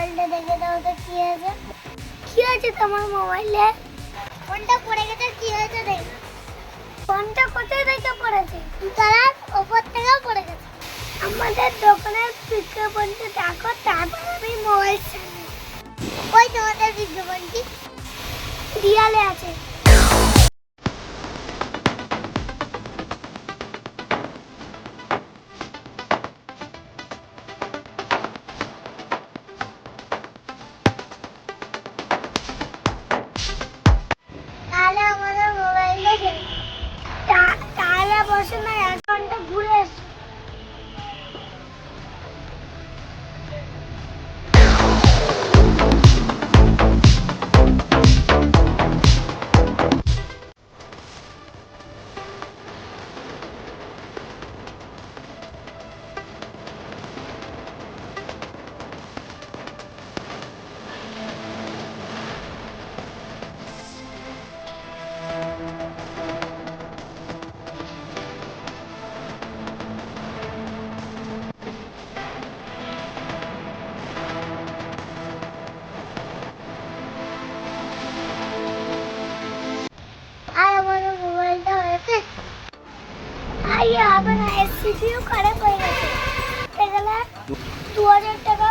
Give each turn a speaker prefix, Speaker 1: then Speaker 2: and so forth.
Speaker 1: মোবাইলটা দেখে দাও তো কি হয়েছে। কি হয়েছে তোমার মোবাইলে? ফোনটা পড়ে গেছে, কি হয়েছে দেখ। ফোনটা কোথায় থেকে পড়েছে? তলার উপর থেকে পড়ে গেছে। আমাদের দোকানের বিজ্ঞাপনটি দেখো, তারপর আমি মোবাইল চালাই। ওই তোমাদের বিজ্ঞাপনটি দেয়ালে আছে। তাহলে আমাদের মোবাইলটা গেল। তাহলে বসে না, 1 ঘন্টা ঘুরে এসো। আর আমাদের মোবাইলটা হয়েছে। আর হবে না, এর সিপিইউ খারাপ হয়ে গেছে। এগুলো 2000 টাকা